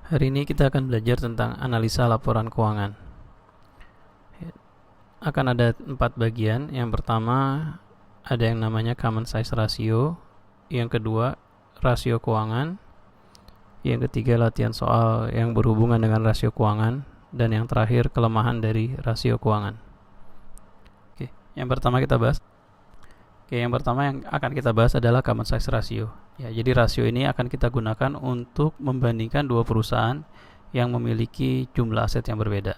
Hari ini kita akan belajar tentang analisa laporan keuangan. Akan ada 4 bagian. Yang pertama ada yang namanya common size ratio, yang kedua rasio keuangan, yang ketiga latihan soal yang berhubungan dengan rasio keuangan, dan yang terakhir kelemahan dari rasio keuangan. Oke, yang pertama kita bahas. Yang pertama yang akan kita bahas adalah common size ratio. Ya, jadi rasio ini akan kita gunakan untuk membandingkan dua perusahaan yang memiliki jumlah aset yang berbeda.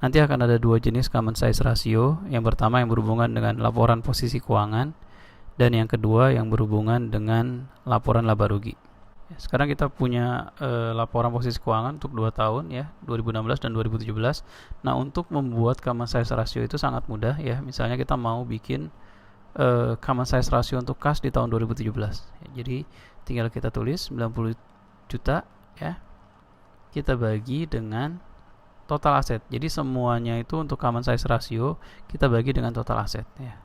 Nanti akan ada dua jenis common size ratio. Yang pertama yang berhubungan dengan laporan posisi keuangan, dan yang kedua yang berhubungan dengan laporan laba rugi. Ya, sekarang kita punya laporan posisi keuangan untuk 2 tahun ya, 2016 dan 2017. Nah, untuk membuat common size ratio itu sangat mudah ya. Misalnya kita mau bikin common size ratio untuk kas di tahun 2017 ya, jadi tinggal kita tulis 90 juta ya, kita bagi dengan total aset. Jadi semuanya itu untuk common size ratio kita bagi dengan total aset ya,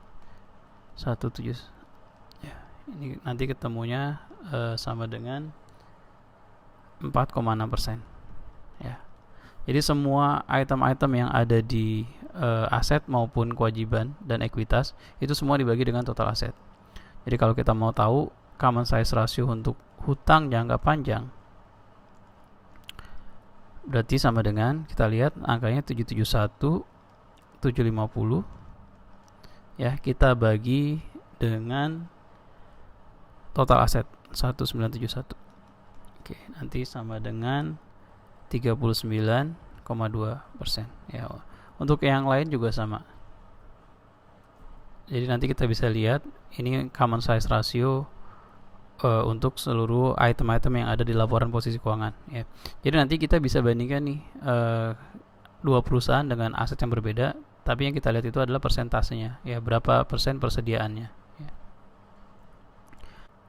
17 ya, ini nanti ketemunya sama dengan 4,6% ya. Jadi semua item-item yang ada di aset maupun kewajiban dan ekuitas itu semua dibagi dengan total aset. Jadi kalau kita mau tahu common size ratio untuk hutang jangka panjang, berarti sama dengan, kita lihat angkanya 771, 750 ya, kita bagi dengan total aset 1971. Oke, nanti sama dengan 39,2% ya. Untuk yang lain juga sama. Jadi nanti kita bisa lihat ini common size ratio untuk seluruh item-item yang ada di laporan posisi keuangan ya. Jadi nanti kita bisa bandingkan nih dua perusahaan dengan aset yang berbeda, tapi yang kita lihat itu adalah persentasenya ya, berapa persen persediaannya ya.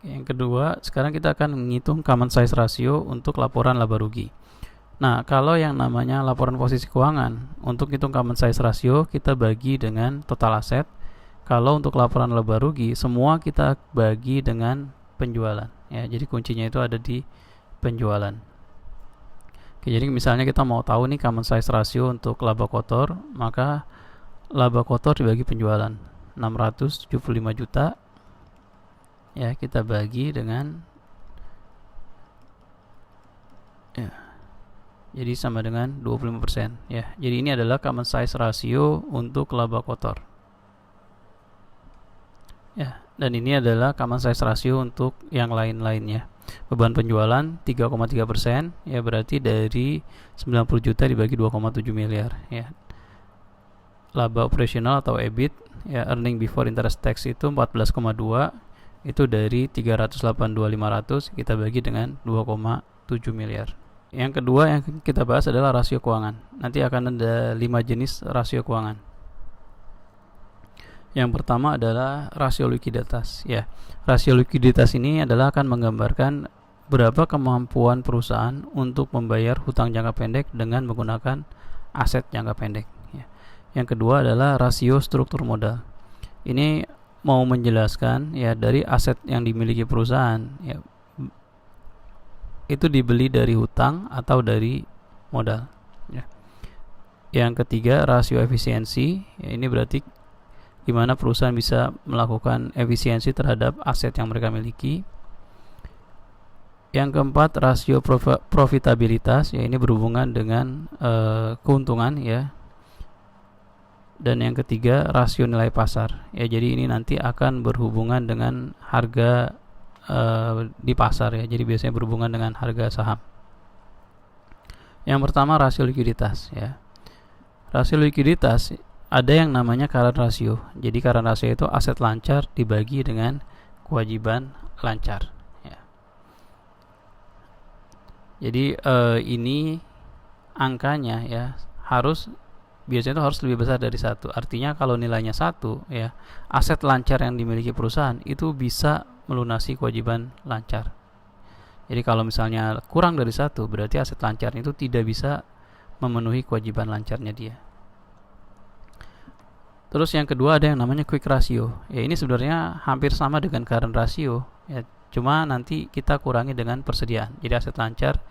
Yang kedua, sekarang kita akan menghitung common size ratio untuk laporan laba rugi. Nah, kalau yang namanya laporan posisi keuangan, untuk hitung common size ratio kita bagi dengan total aset. Kalau untuk laporan laba rugi, semua kita bagi dengan penjualan ya. Jadi kuncinya itu ada di penjualan. Oke, jadi misalnya kita mau tahu nih common size ratio untuk laba kotor, maka laba kotor dibagi penjualan 675 juta ya, kita bagi dengan ya, jadi sama dengan 25% ya. Jadi ini adalah common size ratio untuk laba kotor ya, dan ini adalah common size ratio untuk yang lain-lainnya. Beban penjualan 3,3% ya, berarti dari 90 juta dibagi 2,7 miliar ya. Laba operasional atau EBIT ya, earning before interest tax itu 14,2, itu dari 382.500 kita bagi dengan 2,7 miliar. Yang kedua yang kita bahas adalah rasio keuangan. Nanti akan ada 5 jenis rasio keuangan. Yang pertama adalah rasio likuiditas ya. Rasio likuiditas ini adalah akan menggambarkan berapa kemampuan perusahaan untuk membayar hutang jangka pendek dengan menggunakan aset jangka pendek ya. Yang kedua adalah rasio struktur modal. Ini mau menjelaskan ya, dari aset yang dimiliki perusahaan ya, itu dibeli dari hutang atau dari modal ya. Yang ketiga rasio efisiensi ya, ini berarti gimana perusahaan bisa melakukan efisiensi terhadap aset yang mereka miliki. Yang keempat rasio profitabilitas ya, ini berhubungan dengan keuntungan ya. Dan yang ketiga rasio nilai pasar ya, jadi ini nanti akan berhubungan dengan harga di pasar ya, jadi biasanya berhubungan dengan harga saham. Yang pertama rasio likuiditas ya. Rasio likuiditas ada yang namanya current ratio. Jadi current ratio itu aset lancar dibagi dengan kewajiban lancar ya. Jadi ini angkanya ya biasanya itu harus lebih besar dari 1. Artinya kalau nilainya 1 ya, aset lancar yang dimiliki perusahaan itu bisa melunasi kewajiban lancar. Jadi kalau misalnya kurang dari 1, berarti aset lancar itu tidak bisa memenuhi kewajiban lancarnya dia. Terus yang kedua ada yang namanya quick ratio. Ya, ini sebenarnya hampir sama dengan current ratio ya, cuma nanti kita kurangi dengan persediaan. Jadi aset lancar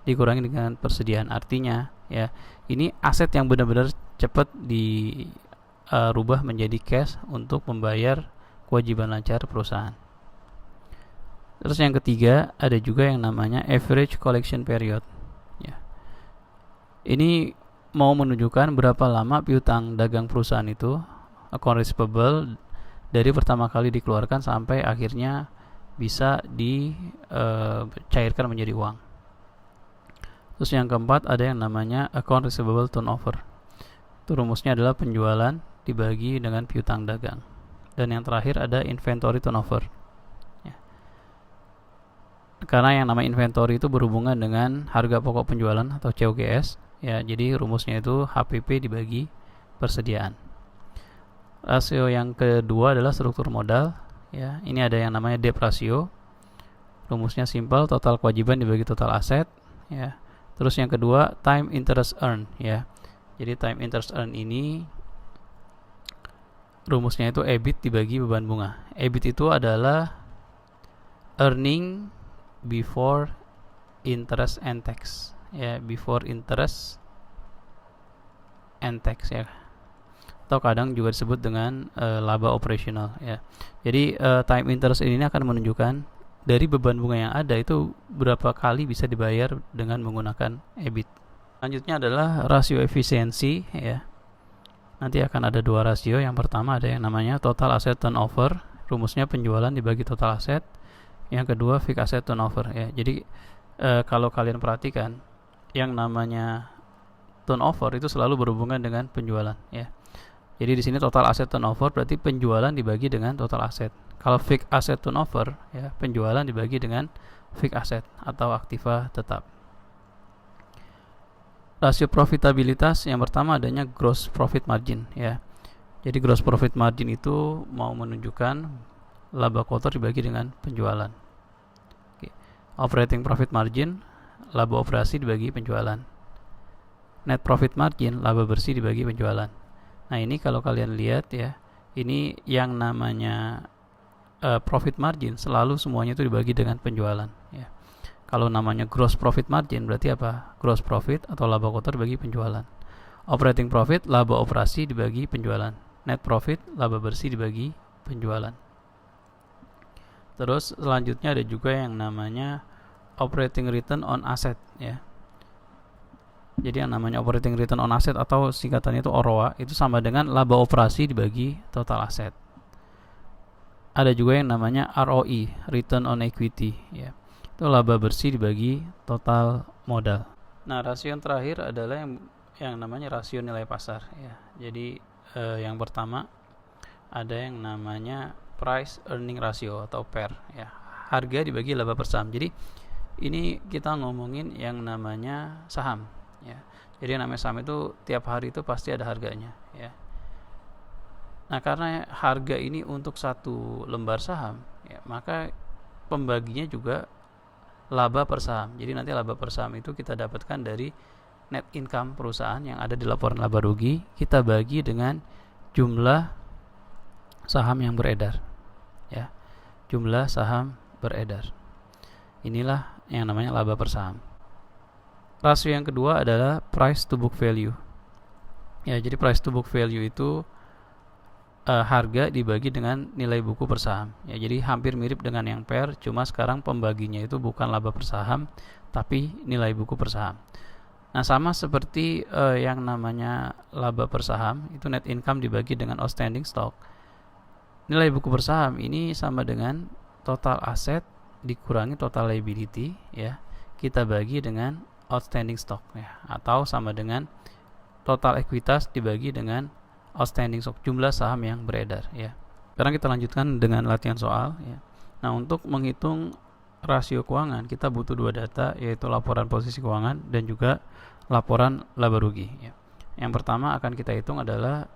dikurangi dengan persediaan. Artinya ya, ini aset yang benar-benar cepat dirubah menjadi cash untuk membayar kewajiban lancar perusahaan. Terus yang ketiga ada juga yang namanya average collection period. Ya. Ini mau menunjukkan berapa lama piutang dagang perusahaan itu, account receivable, dari pertama kali dikeluarkan sampai akhirnya bisa dicairkan menjadi uang. Terus yang keempat ada yang namanya account receivable turnover. Itu rumusnya adalah penjualan dibagi dengan piutang dagang. Dan yang terakhir ada inventory turnover. Ya. Karena yang namanya inventory itu berhubungan dengan harga pokok penjualan atau COGS. Ya, jadi rumusnya itu HPP dibagi persediaan. Rasio yang kedua adalah struktur modal. Ya, ini ada yang namanya debt ratio. Rumusnya simple, total kewajiban dibagi total aset. Ya. Terus yang kedua time interest earn. Ya, jadi time interest earn ini rumusnya itu EBIT dibagi beban bunga. EBIT itu adalah earning before interest and tax. Ya, before interest and tax ya. Atau kadang juga disebut dengan laba operasional ya. Jadi time interest ini akan menunjukkan dari beban bunga yang ada itu berapa kali bisa dibayar dengan menggunakan EBIT. Selanjutnya adalah rasio efisiensi ya. Nanti akan ada dua rasio. Yang pertama ada yang namanya total asset turnover. Rumusnya penjualan dibagi total aset. Yang kedua fixed asset turnover ya. Jadi kalau kalian perhatikan, yang namanya turnover itu selalu berhubungan dengan penjualan ya. Jadi di sini total asset turnover berarti penjualan dibagi dengan total aset. Kalau fixed asset turnover ya, penjualan dibagi dengan fixed asset atau aktiva tetap. Rasio profitabilitas yang pertama adanya gross profit margin ya. Jadi gross profit margin itu mau menunjukkan laba kotor dibagi dengan penjualan. Oke. Operating profit margin, laba operasi dibagi penjualan. Net profit margin, laba bersih dibagi penjualan. Nah, ini kalau kalian lihat ya, ini yang namanya profit margin selalu semuanya itu dibagi dengan penjualan ya. Kalau namanya gross profit margin berarti apa? Gross profit atau laba kotor dibagi penjualan. Operating profit, laba operasi dibagi penjualan. Net profit, laba bersih dibagi penjualan. Terus selanjutnya ada juga yang namanya operating return on asset ya. Jadi yang namanya operating return on asset atau singkatannya itu OROA itu sama dengan laba operasi dibagi total aset. Ada juga yang namanya ROE, return on equity ya. Itu laba bersih dibagi total modal. Nah, rasio yang terakhir adalah yang namanya rasio nilai pasar ya. Jadi yang pertama ada yang namanya price earning ratio atau PER ya. Harga dibagi laba per saham. Jadi ini kita ngomongin yang namanya saham ya. Jadi yang namanya saham itu tiap hari itu pasti ada harganya ya. Nah, karena harga ini untuk satu lembar saham ya, maka pembaginya juga laba per saham. Jadi nanti laba per saham itu kita dapatkan dari net income perusahaan yang ada di laporan laba rugi, kita bagi dengan jumlah saham yang beredar ya. Jumlah saham beredar. Inilah yang namanya laba per saham. Rasio yang kedua adalah price to book value. Ya, jadi price to book value itu harga dibagi dengan nilai buku per saham. Ya, jadi hampir mirip dengan yang PER, cuma sekarang pembaginya itu bukan laba per saham, tapi nilai buku per saham. Nah, sama seperti yang namanya laba per saham, itu net income dibagi dengan outstanding stock. Nilai buku per saham ini sama dengan total aset dikurangi total liability ya. Kita bagi dengan outstanding stock ya, atau sama dengan total ekuitas dibagi dengan outstanding stock, jumlah saham yang beredar ya. Sekarang kita lanjutkan dengan latihan soal ya. Nah, untuk menghitung rasio keuangan kita butuh dua data, yaitu laporan posisi keuangan dan juga laporan laba rugi ya. Yang pertama akan kita hitung adalah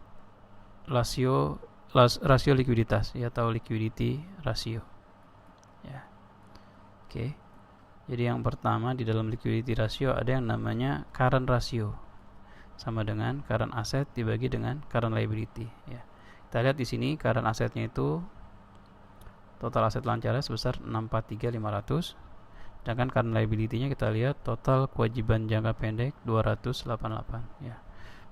rasio likuiditas ya, atau liquidity ratio ya. Oke. Jadi yang pertama di dalam liquidity ratio ada yang namanya current ratio, sama dengan current asset dibagi dengan current liability ya. Kita lihat di sini current asetnya itu total aset lancarnya sebesar 643.500. Sedangkan current liability-nya kita lihat total kewajiban jangka pendek 288 ya.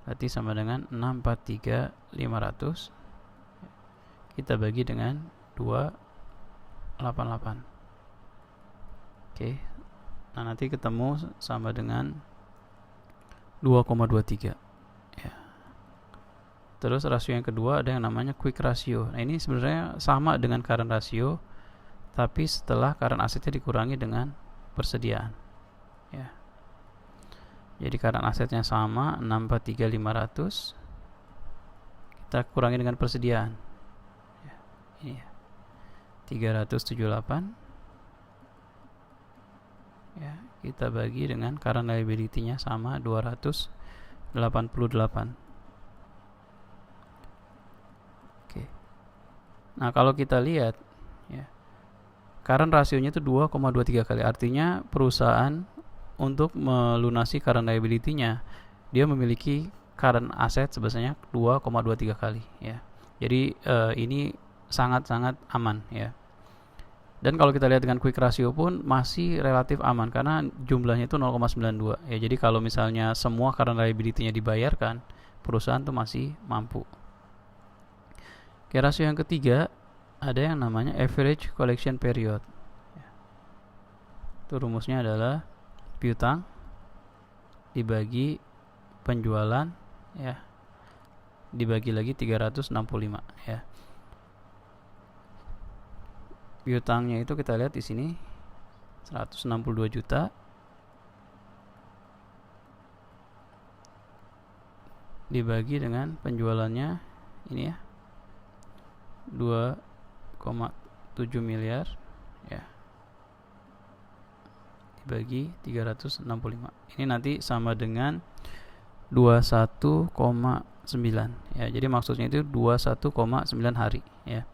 Berarti sama dengan 643.500 kita bagi dengan 288. Oke. Nah, nanti ketemu sama dengan 2,23 ya. Terus rasio yang kedua ada yang namanya quick ratio. Nah, ini sebenarnya sama dengan current ratio, tapi setelah current asetnya dikurangi dengan persediaan ya. Jadi current asetnya sama 643.500, kita kurangi dengan persediaan ya. Ini ya, 378 ya, kita bagi dengan current liability-nya sama 288. Oke. Nah, kalau kita lihat ya, current rasionya itu 2,23 kali. Artinya perusahaan untuk melunasi current liability-nya, dia memiliki current asset sebesarnya 2,23 kali ya. Jadi ini sangat-sangat aman ya. Dan kalau kita lihat dengan quick ratio pun masih relatif aman karena jumlahnya itu 0,92 ya. Jadi kalau misalnya semua current liability-nya dibayarkan, perusahaan tuh masih mampu. Oke, rasio yang ketiga ada yang namanya average collection period. Itu rumusnya adalah piutang dibagi penjualan ya, dibagi lagi 365 ya. Piutangnya itu kita lihat di sini 162 juta dibagi dengan penjualannya ini ya 2,7 miliar ya, dibagi 365. Ini nanti sama dengan 21,9 ya. Jadi maksudnya itu 21,9 hari ya.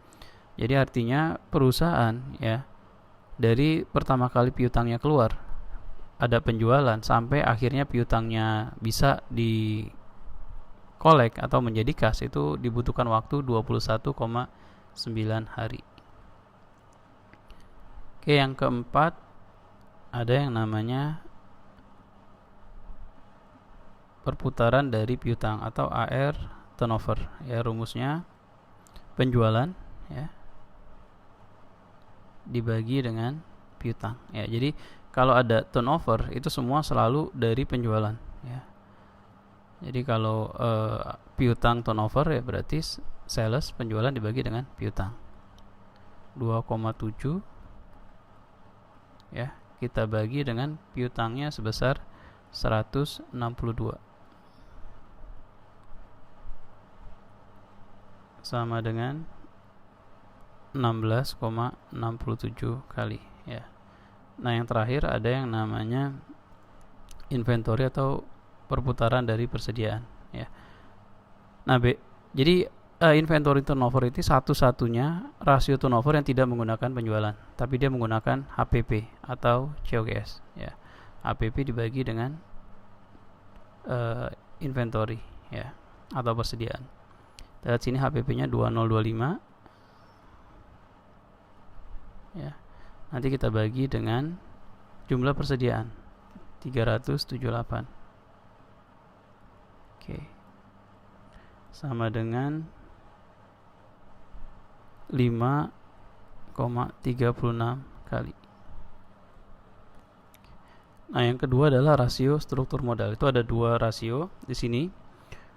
Jadi artinya perusahaan ya, dari pertama kali piutangnya keluar ada penjualan sampai akhirnya piutangnya bisa di kolek atau menjadi kas itu dibutuhkan waktu 21,9 hari. Oke, yang keempat ada yang namanya perputaran dari piutang atau AR turnover ya. Rumusnya penjualan ya dibagi dengan piutang ya. Jadi kalau ada turnover itu semua selalu dari penjualan ya. Jadi kalau piutang turnover ya berarti sales penjualan dibagi dengan piutang 2,7 ya, kita bagi dengan piutangnya sebesar 162 sama dengan 16,67 kali ya. Nah, yang terakhir ada yang namanya inventory atau perputaran dari persediaan ya. Nah, jadi inventory turnover itu satu-satunya rasio turnover yang tidak menggunakan penjualan, tapi dia menggunakan HPP atau COGS ya. HPP dibagi dengan inventory ya atau persediaan. Kita lihat sini HPP-nya 2025 ya. Nanti kita bagi dengan jumlah persediaan 378. Oke. Sama dengan 5,36 kali. Nah, yang kedua adalah rasio struktur modal. Itu ada dua rasio di sini,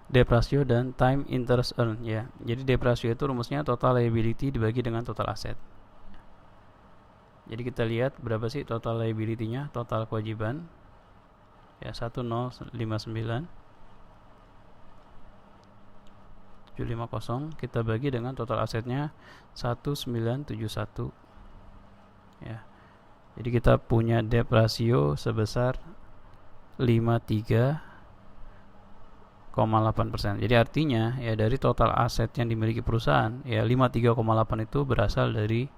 debt ratio dan time interest earned ya. Jadi debt ratio itu rumusnya total liability dibagi dengan total aset. Jadi kita lihat berapa sih total liability-nya, total kewajiban ya 1059 750, kita bagi dengan total asetnya 1971 ya. Jadi kita punya debt ratio sebesar 53,8%. Jadi artinya ya dari total aset yang dimiliki perusahaan ya 53,8 itu berasal dari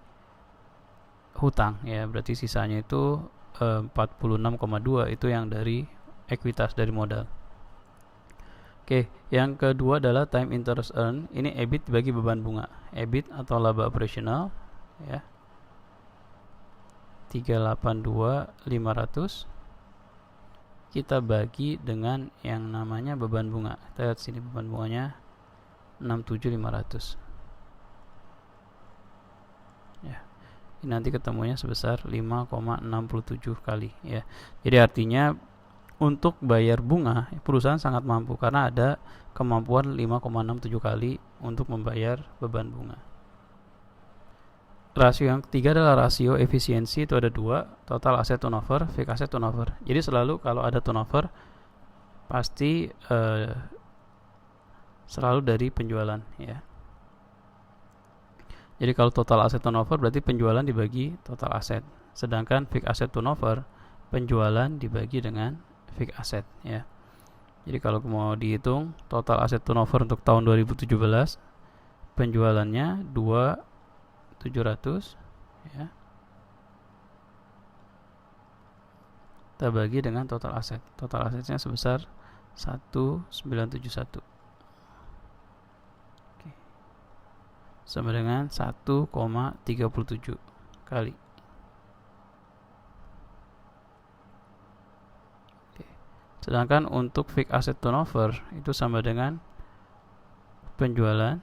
hutang ya. Berarti sisanya itu 46,2 itu yang dari ekuitas, dari modal. Oke, yang kedua adalah time interest earned. Ini EBIT dibagi beban bunga. EBIT atau laba operasional ya 382.500 kita bagi dengan yang namanya beban bunga. Kita lihat sini beban bunganya 67.500. Ya. Ini nanti ketemunya sebesar 5,67 kali ya. Jadi artinya untuk bayar bunga perusahaan sangat mampu karena ada kemampuan 5,67 kali untuk membayar beban bunga. Rasio yang ketiga adalah rasio efisiensi, itu ada dua, total asset turnover, fixed asset turnover. Jadi selalu kalau ada turnover pasti selalu dari penjualan ya. Jadi kalau total asset turnover berarti penjualan dibagi total aset. Sedangkan fixed asset turnover penjualan dibagi dengan fixed asset ya. Jadi kalau mau dihitung total asset turnover untuk tahun 2017 penjualannya 2.700 ya. Kita bagi dengan total aset. Total asetnya sebesar 1.971. Oke. Sama dengan 1,37 kali. Oke. Sedangkan untuk fixed asset turnover itu sama dengan penjualan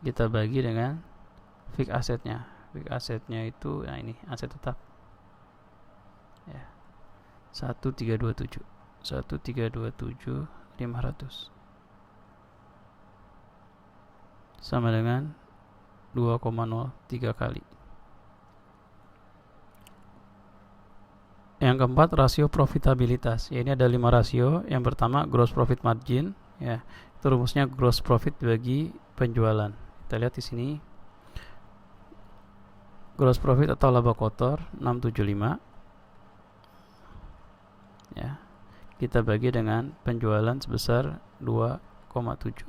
kita bagi dengan fixed assetnya. Fixed assetnya itu nah ini aset tetap ya, 1.327 500 sama dengan 2,03 kali. Yang keempat rasio profitabilitas ya, ini ada 5 rasio. Yang pertama gross profit margin ya, itu rumusnya gross profit bagi penjualan. Kita lihat di sini gross profit atau laba kotor 675 ya, kita bagi dengan penjualan sebesar 2,7.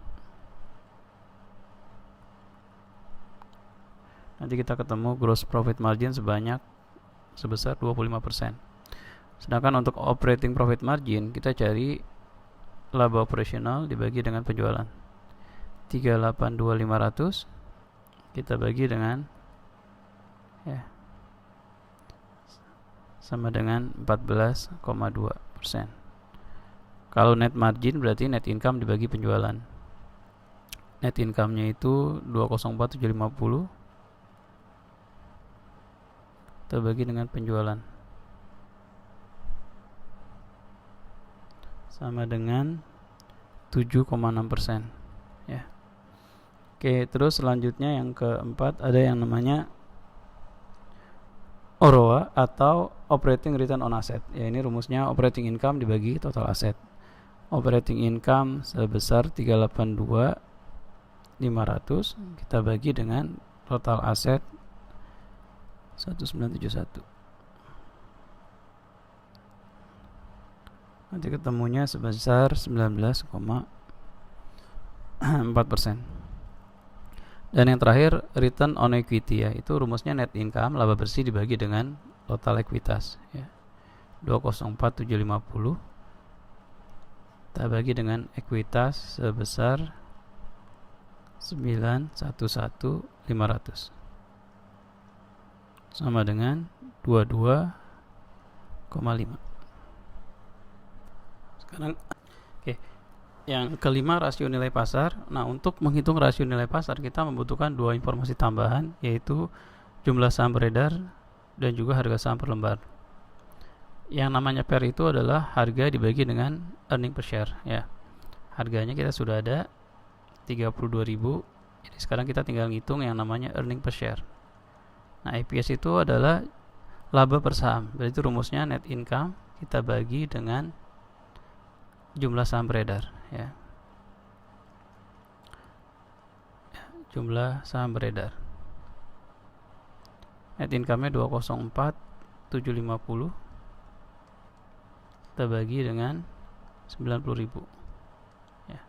Nanti kita ketemu gross profit margin sebesar 25%. Sedangkan untuk operating profit margin kita cari laba operasional dibagi dengan penjualan 382.500 kita bagi dengan ya sama dengan 14,2%. Kalau net margin berarti net income dibagi penjualan. Net income-nya itu 204.750 kita bagi dengan penjualan sama dengan 7,6% ya. Oke, terus selanjutnya yang keempat ada yang namanya OROA atau operating return on asset. Ya, ini rumusnya operating income dibagi total aset. Operating income sebesar 382.500 kita bagi dengan total aset 1971. Nanti ketemunya sebesar 19,4%. Dan yang terakhir return on equity ya, itu rumusnya net income laba bersih dibagi dengan total ekuitas ya. 204.750 kita bagi dengan ekuitas sebesar 911.500 sama dengan 22,5. Sekarang yang kelima rasio nilai pasar. Nah, untuk menghitung rasio nilai pasar kita membutuhkan dua informasi tambahan, yaitu jumlah saham beredar dan juga harga saham per lembar. Yang namanya PER itu adalah harga dibagi dengan earning per share ya. Harganya kita sudah ada 32.000. Jadi sekarang kita tinggal ngitung yang namanya earning per share. Nah, EPS itu adalah laba per saham. Berarti rumusnya net income kita bagi dengan jumlah saham beredar ya. Jumlah saham beredar. Net income-nya 204.750 kita bagi dengan 90.000 ya.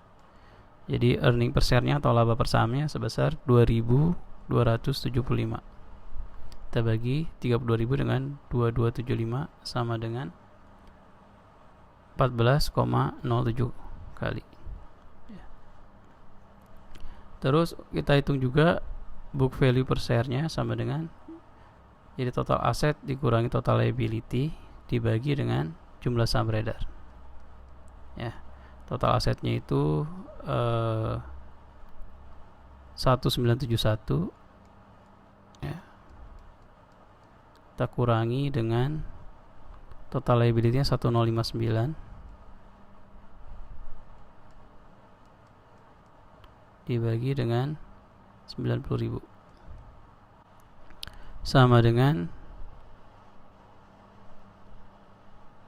Jadi earning per share-nya atau laba per sahamnya sebesar 2.275. Kita bagi 32.000 dengan 2275 sama dengan 14,07 kali ya. Terus kita hitung juga book value per share-nya sama dengan Jadi total aset dikurangi total liability dibagi dengan jumlah saham beredar. Ya, total asetnya itu 1971, ya. Kita kurangi dengan total liability-nya 1059 dibagi dengan 90.000 sama dengan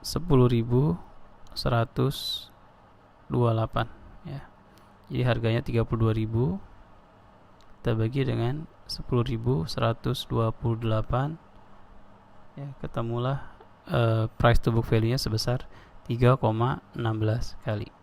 10.128, ya. Jadi harganya 32.000, kita bagi dengan 10.128, ya, ketemulah price to book value-nya sebesar 3,16 kali.